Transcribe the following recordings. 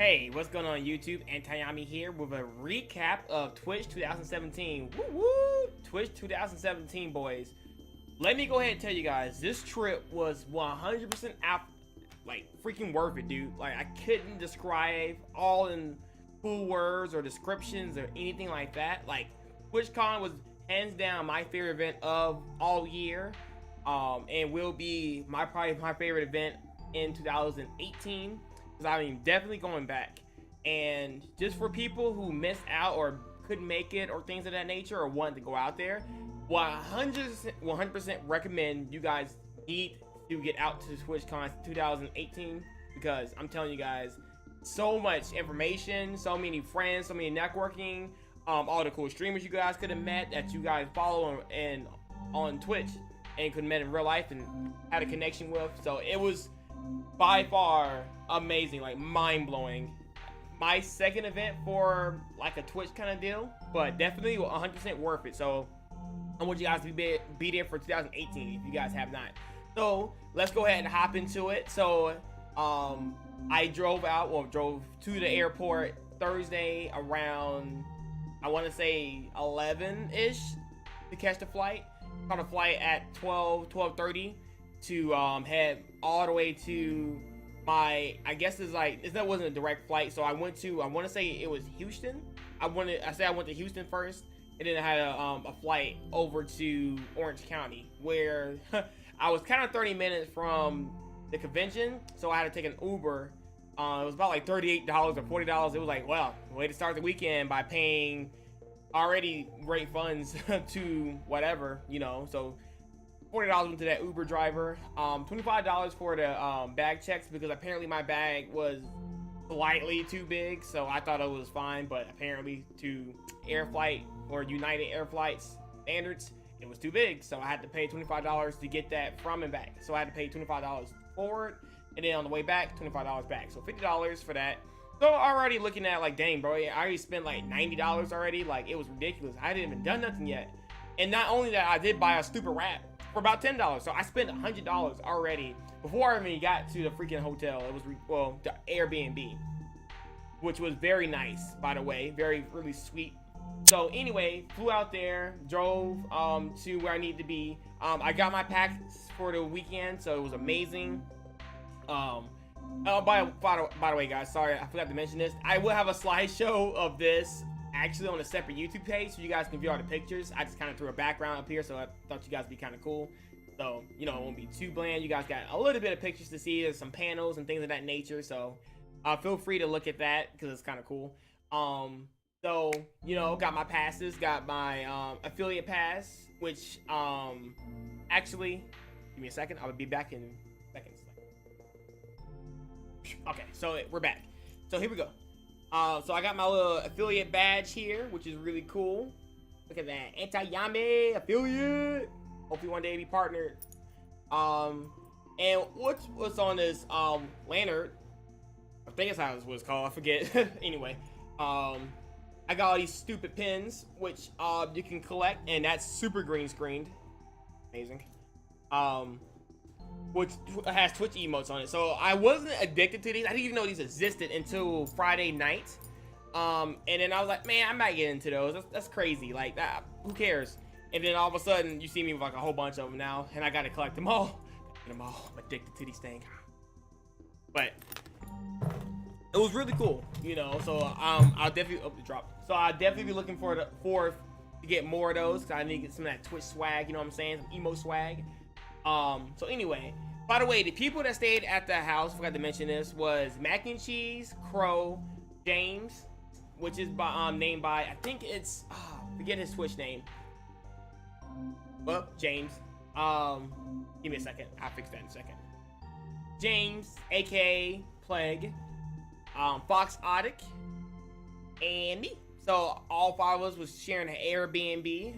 Hey, what's going on YouTube? Antiyami here with a recap of Twitch 2017. Woo woo! Twitch 2017, boys. Let me go ahead and tell you guys, this trip was 100% out, like freaking worth it, dude. Like I couldn't describe all in full words or descriptions or anything like that. Like TwitchCon was hands down my favorite event of all year, and will be probably my favorite event in 2018. Because I mean, definitely going back. And just for people who missed out or couldn't make it or things of that nature or wanted to go out there, 100% recommend you guys need to get out to TwitchCon 2018, because I'm telling you guys, so much information, so many friends, so many networking, all the cool streamers you guys could have met that you guys follow on Twitch and could have met in real life and had a connection with. So it was by far amazing, like mind-blowing. My second event for like a Twitch kind of deal, but definitely 100% worth it. So I want you guys to be there for 2018 if you guys have not. So let's go ahead and hop into it. So I drove to the airport Thursday around, I want to say 11-ish to catch the flight. Caught a flight at 12:30 to head all the way to my, I guess it's like, that wasn't a direct flight, so I want to say it was Houston. I went to Houston first, and then I had a flight over to Orange County, where I was kind of 30 minutes from the convention, so I had to take an Uber. It was about like $38 or $40. It was like, well, way to start the weekend by paying already great funds to whatever, you know. So $40 went to that Uber driver. $25 for the bag checks, because apparently my bag was slightly too big, so I thought it was fine, but apparently to Air Flight or United Air Flights standards, it was too big, so I had to pay $25 to get that from and back. So I had to pay $25 forward, and then on the way back, $25 back, so $50 for that. So already looking at like, dang, bro, I already spent like $90 already. Like, it was ridiculous. I hadn't even done nothing yet. And not only that, I did buy a stupid wrap for about $10. So I spent $100 already before I even got to the freaking hotel. It was, well, the Airbnb, which was very nice, by the way. Really sweet. So anyway, flew out there, drove to where I need to be. I got my packs for the weekend, so it was amazing. By the way, guys, sorry, I forgot to mention this. I will have a slideshow of this actually on a separate YouTube page, so you guys can view all the pictures. I just kind of threw a background up here, so I thought you guys would be kind of cool. So, you know, it won't be too bland. You guys got a little bit of pictures to see. There's some panels and things of that nature, so feel free to look at that, because it's kind of cool. So, you know, got my passes, got my affiliate pass, which actually, give me a second, I'll be back in seconds. Okay, so we're back. So here we go. So I got my little affiliate badge here, which is really cool. Look at that, Antiyami affiliate. Hopefully one day be partnered. And what's on this lanyard? I think that's how it was called. I forget. Anyway, I got all these stupid pins, which you can collect, and that's super green screened. Amazing. Which has Twitch emotes on it. So I wasn't addicted to these. I didn't even know these existed until Friday night. And then I was like, man, I might get into those. That's crazy. Like, who cares? And then all of a sudden, you see me with like a whole bunch of them now, and I gotta collect them all. I'm addicted to these things. But it was really cool, you know. So I'll definitely So I'll definitely be looking for to get more of those, because I need to get some of that Twitch swag. You know what I'm saying? Some emo swag. So anyway, by the way, the people that stayed at the house, forgot to mention this, was Mac and Cheese, Crow, James, which is named by, I think it's, forget his Twitch name. Well, James. Give me a second. I'll fix that in a second. James, aka Plague, Fox Otic, and me. So all 5 of us was sharing an Airbnb.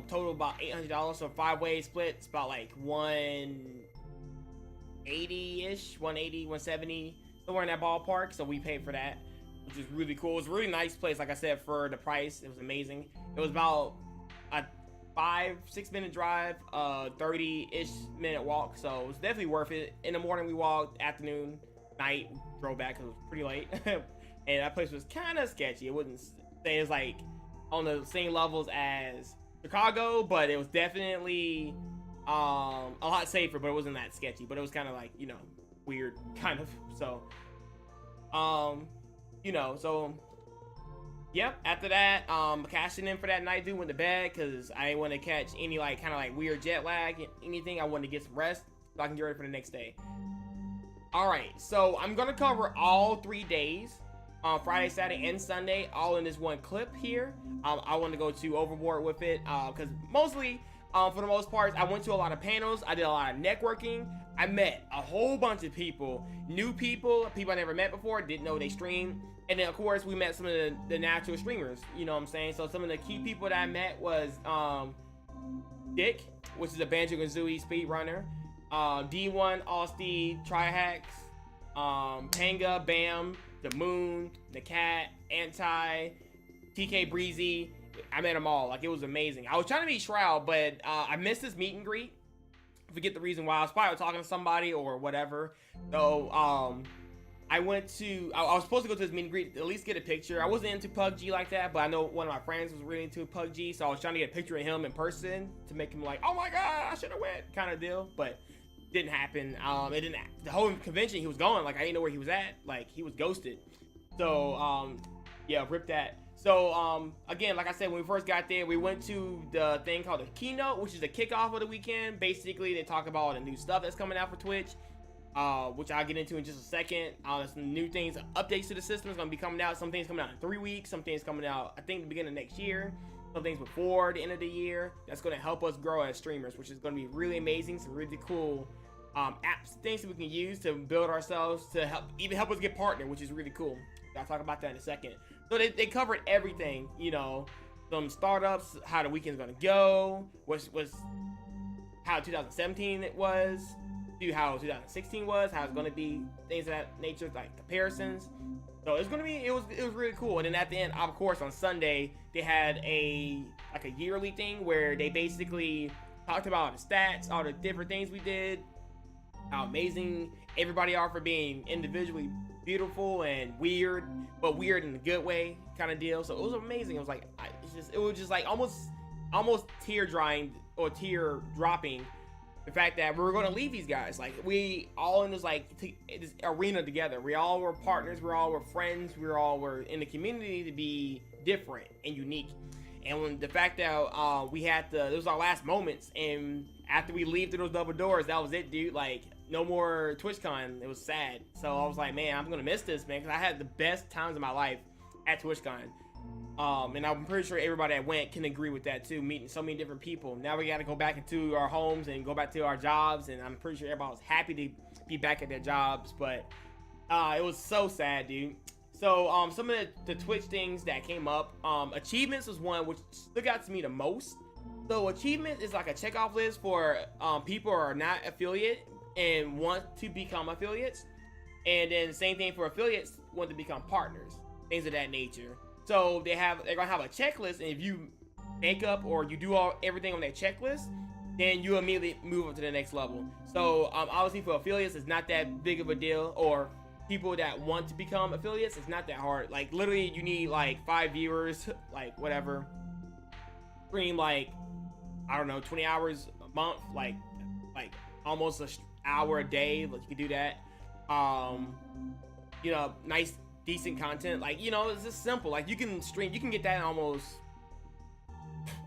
Total about $800. So 5-way split, it's about like 180-ish, 180, 170, somewhere in that ballpark. So we paid for that, which is really cool. It was a really nice place, like I said, for the price. It was amazing. It was about a 5-6 minute drive, 30-ish minute walk. So it was definitely worth it. In the morning we walked, afternoon, night, drove back because it was pretty late. and that place was kind of sketchy. It wouldn't say it's like on the same levels as Chicago, but it was definitely a lot safer, but it wasn't that sketchy. But it was kind of like, you know, weird kind of. So you know, so yep, after that, cashing in for that night, dude, went to bed because I didn't want to catch any like kind of like weird jet lag, anything. I wanted to get some rest so I can get ready for the next day. All right, so I'm gonna cover all 3 days, Friday, Saturday, and Sunday, all in this one clip here. I want to go to overboard with it because mostly, for the most part, I went to a lot of panels. I did a lot of networking. I met a whole bunch of people, new people I never met before, didn't know they streamed. And then, of course, we met some of the natural streamers, you know what I'm saying? So some of the key people that I met was Dick, which is a Banjo-Kazooie speedrunner, D1, Austin, Trihax, Panga, Bam, The Moon, The Cat, Anti, TK Breezy. I met them all. Like, it was amazing. I was trying to meet Shroud, but I missed this meet and greet. Forget the reason why. I was probably talking to somebody or whatever. So, I was supposed to go to this meet and greet to at least get a picture. I wasn't into PUBG like that, but I know one of my friends was really into PUBG, so I was trying to get a picture of him in person to make him like, oh my god, I should have went, kind of deal. But didn't happen. It didn't. The whole convention he was going, like, I didn't know where he was at. Like, he was ghosted. So yeah, rip that. So again, like I said, when we first got there, we went to the thing called the keynote, which is the kickoff of the weekend. Basically, they talk about all the new stuff that's coming out for Twitch, which I'll get into in just a second. Some new things, updates to the system is going to be coming out. Some things coming out in 3 weeks. Some things coming out, I think, the beginning of next year. Some things before the end of the year. That's going to help us grow as streamers, which is going to be really amazing. Some really cool apps, things that we can use to build ourselves, to help us get partner, which is really cool. I'll talk about that in a second. So they covered everything, you know, some startups, how the weekend's gonna go, was how 2017 it was, to how 2016 was, how it's gonna be, things of that nature, like comparisons. So it's gonna be, it was really cool. And then at the end, of course, on Sunday they had a yearly thing where they basically talked about all the stats, all the different things we did, how amazing everybody are for being individually beautiful and weird, but weird in a good way, kind of deal. So it was amazing. It was like, it was just like almost tear drying or tear dropping, the fact that we were going to leave these guys. Like, we all in this this arena together. We all were partners. We all were friends. We all were in the community to be different and unique. And when the fact that we had it was our last moments, and after we leave through those double doors, that was it, dude. Like, no more TwitchCon. It was sad. So I was like, man, I'm gonna miss this, man, because I had the best times of my life at TwitchCon. And I'm pretty sure everybody that went can agree with that too, meeting so many different people. Now we got to go back into our homes and go back to our jobs, and I'm pretty sure everybody was happy to be back at their jobs, but it was so sad, dude. So some of the Twitch things that came up, achievements was one which stuck out to me the most. So achievement is like a checkoff list for people who are not affiliate and want to become affiliates, and then same thing for affiliates want to become partners, things of that nature. So they're gonna have a checklist, and if you make up or you do everything on that checklist, then you immediately move up to the next level. So obviously for affiliates, it's not that big of a deal, or people that want to become affiliates, it's not that hard. Like, literally you need like 5 viewers, like whatever, stream like, I don't know, 20 hours a month, like almost an hour a day. Like, you can do that. You know, nice decent content, like, you know, it's just simple. Like, you can stream, you can get that in almost,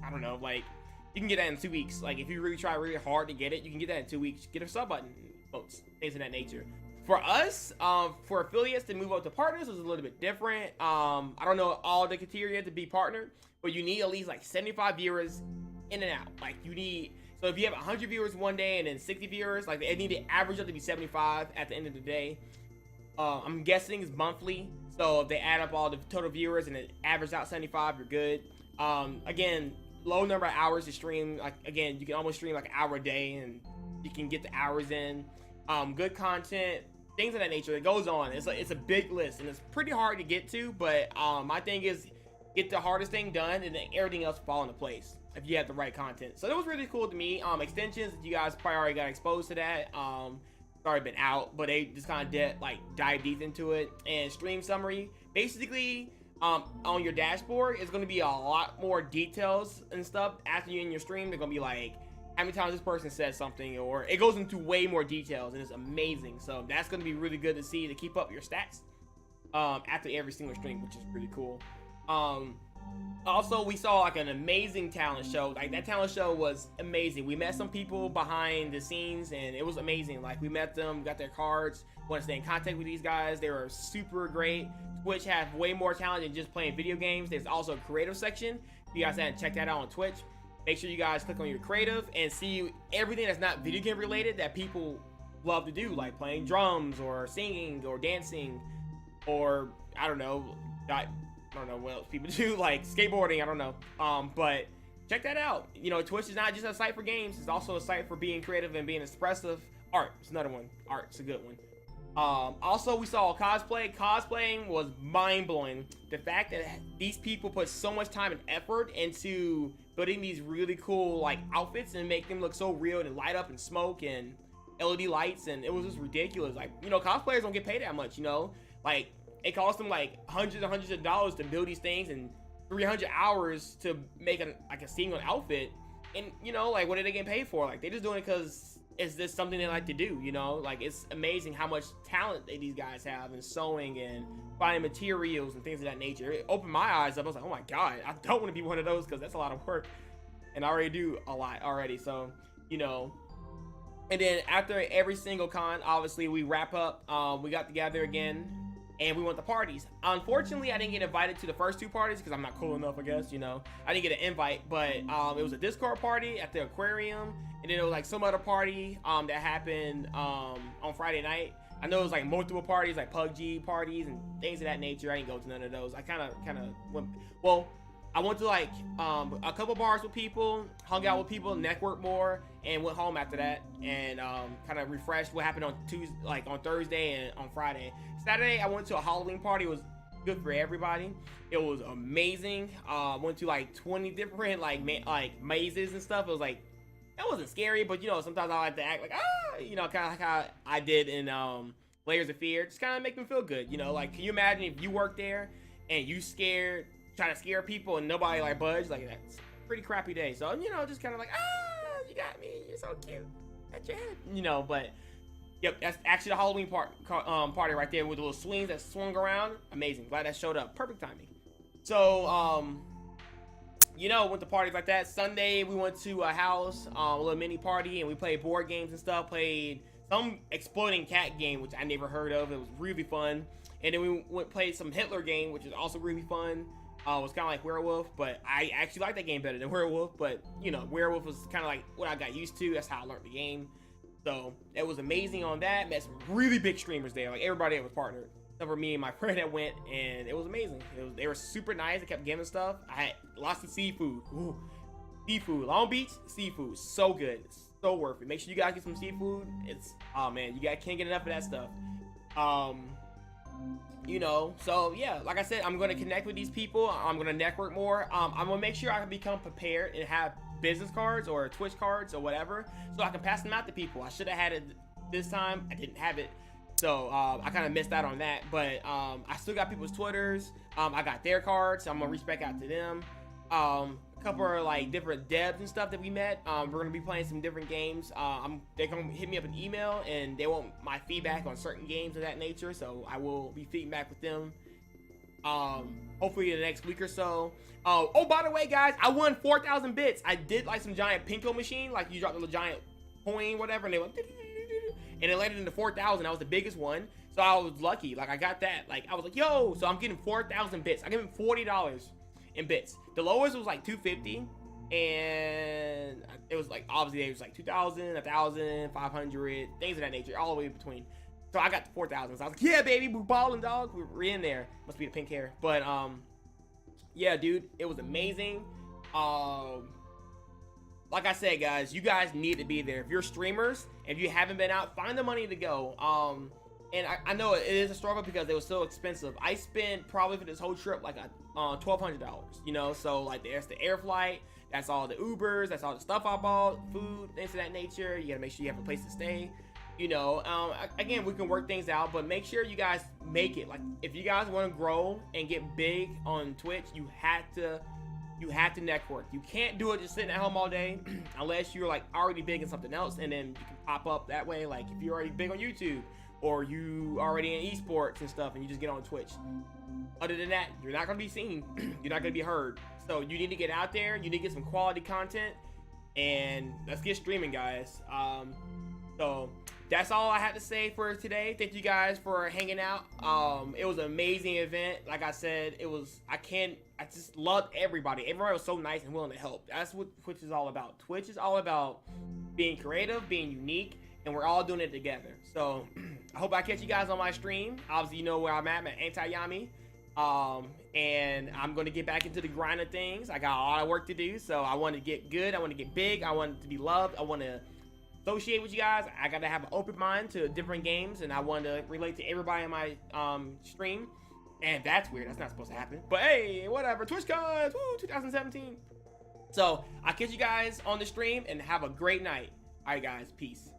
I don't know, like, you can get that in 2 weeks. Like, if you really try really hard to get it, you can get that in 2 weeks. Get a sub button, votes, things of that nature. For us, for affiliates to move up to partners is a little bit different. I don't know all the criteria to be partnered, but you need at least like 75 viewers in and out. Like, you need, so if you have 100 viewers one day and then 60 viewers, like, they need to average up to be 75 at the end of the day. I'm guessing it's monthly, so if they add up all the total viewers and it averages out 75, you're good. Again, low number of hours to stream. Like, again, you can almost stream like an hour a day, and you can get the hours in. Good content, things of that nature. It goes on. It's a big list, and it's pretty hard to get to. But my thing is, get the hardest thing done, and then everything else fall into place if you have the right content. So that was really cool to me. Extensions, you guys probably already got exposed to that. already been out, but they just kind of dive deep into it. And stream summary, basically, on your dashboard, it's going to be a lot more details and stuff after you're in your stream. They're going to be like, how many times this person said something, or it goes into way more details, and it's amazing. So that's going to be really good to see, to keep up your stats after every single stream, which is pretty cool. Also, we saw like an amazing talent show. Like, that talent show was amazing. We met some people behind the scenes, and it was amazing. Like, we met them, got their cards, want to stay in contact with these guys. They were super great. Twitch have way more talent than just playing video games. There's also a creative section. If you guys haven't checked that out on Twitch, make sure you guys click on your creative and see everything that's not video game related that people love to do, like playing drums or singing or dancing, or I don't know what else people do, like skateboarding. I don't know. But check that out. You know, Twitch is not just a site for games. It's also a site for being creative and being expressive. Art is another one. Art's a good one. Also, we saw cosplay. Cosplaying was mind-blowing. The fact that these people put so much time and effort into putting these really cool like outfits and make them look so real and light up and smoke and LED lights, and it was just ridiculous. Like, you know, cosplayers don't get paid that much, you know? Like, it costs them like hundreds and hundreds of dollars to build these things and 300 hours to make a single outfit. And, you know, like, what are they getting paid for? Like, they're just doing it because it's just something they like to do, you know? Like, it's amazing how much talent these guys have in sewing and finding materials and things of that nature. It opened my eyes up. I was like, oh my God, I don't want to be one of those, because that's a lot of work. And I already do a lot already. So, you know. And then after every single con, obviously, we wrap up. We got together again, and we went to parties. Unfortunately, I didn't get invited to the first two parties because I'm not cool enough, I guess, you know. I didn't get an invite, but it was a Discord party at the aquarium, and then it was like some other party that happened on Friday night. I know it was like multiple parties, like PUBG parties and things of that nature. I didn't go to none of those. I kind of went, well, I went to like a couple bars with people, hung out with people, networked more, and went home after that, and kind of refreshed what happened on Tuesday, like on Thursday and on Friday. Saturday, I went to a Halloween party. It was good for everybody. It was amazing. Went to like 20 different like mazes and stuff. It was like, that wasn't scary, but you know, sometimes I like to act like, you know, kind of like how I did in Layers of Fear. Just kind of make them feel good, you know. Like, can you imagine if you worked there and you trying to scare people and nobody like budge? Like, that's a pretty crappy day. So, you know, just kind of like, you got me, you're so cute at your head, you know. But yep, that's actually the Halloween party right there with the little swings that swung around. Amazing. Glad that showed up. Perfect timing. So you know, went to parties like that. Sunday we went to a house, a little mini party, and we played board games and stuff. Played some exploding cat game, which I never heard of. It was really fun. And then we played some Hitler game, which is also really fun. It was kind of like Werewolf, but I actually like that game better than Werewolf. But, you know, Werewolf was kind of like what I got used to. That's how I learned the game. So it was amazing on that. Met some really big streamers there. Like, everybody that was partnered. Except for me and my friend that went, and it was amazing. They were super nice. They kept giving stuff. I had lots of seafood. Ooh, seafood. Long Beach, seafood. So good. So worth it. Make sure you guys get some seafood. It's, oh man, you guys can't get enough of that stuff. You know, so yeah, like I said, I'm going to connect with these people. I'm going to network more. I'm going to make sure I can become prepared and have business cards or Twitch cards or whatever, so I can pass them out to people. I should have had it this time. I didn't have it. So I kind of missed out on that, but I still got people's Twitters. I got their cards, so I'm gonna reach back out to them. A couple of like different devs and stuff that we met. We're gonna be playing some different games. They're gonna hit me up an email, and they want my feedback on certain games of that nature. So I will be feeding back with them. Hopefully in the next week or so. Oh, by the way, guys, I won 4,000 bits. I did like some giant pinko machine, like you drop the little giant coin, whatever, and they went. And it landed in the 4,000. That was the biggest one. So I was lucky. Like, I got that. Like, I was like, yo. So I'm getting 4,000 bits. I give him $40 in bits. The lowest was like 250. And it was like, obviously, it was like 2,000, 1,000, 500, things of that nature. All the way in between. So I got the 4,000. So I was like, yeah, baby. We're balling, dog. We're in there. Must be the pink hair. But, yeah, dude. It was amazing. Like I said, guys, you guys need to be there. If you're streamers, if you haven't been out, find the money to go. And I know it is a struggle because it was so expensive. I spent probably for this whole trip like $1,200, you know? So like there's the air flight, that's all the Ubers, that's all the stuff I bought, food, things of that nature. You gotta make sure you have a place to stay. You know, again, we can work things out, but make sure you guys make it. Like, if you guys want to grow and get big on Twitch, you have to network. You can't do it just sitting at home all day unless you're like already big in something else, and then you can pop up that way. Like if you're already big on YouTube or you already in esports and stuff, and you just get on Twitch. Other than that, you're not gonna be seen. You're not gonna be heard. So you need to get out there. You need to get some quality content, and let's get streaming, guys. So that's all I had to say for today. Thank you guys for hanging out. It was an amazing event. Like I said, I just loved everybody. Everybody was so nice and willing to help. That's what Twitch is all about. Twitch is all about being creative, being unique, and we're all doing it together. So I hope I catch you guys on my stream. Obviously, you know where I'm at Antiyami. And I'm going to get back into the grind of things. I got a lot of work to do. So I want to get good. I want to get big. I want to be loved. I want to associate with you guys. I gotta have an open mind to different games, and I want to relate to everybody in my stream. And that's weird. That's not supposed to happen. But hey, whatever. TwitchCon, woo, 2017. So I'll catch you guys on the stream, and have a great night. All right, guys. Peace.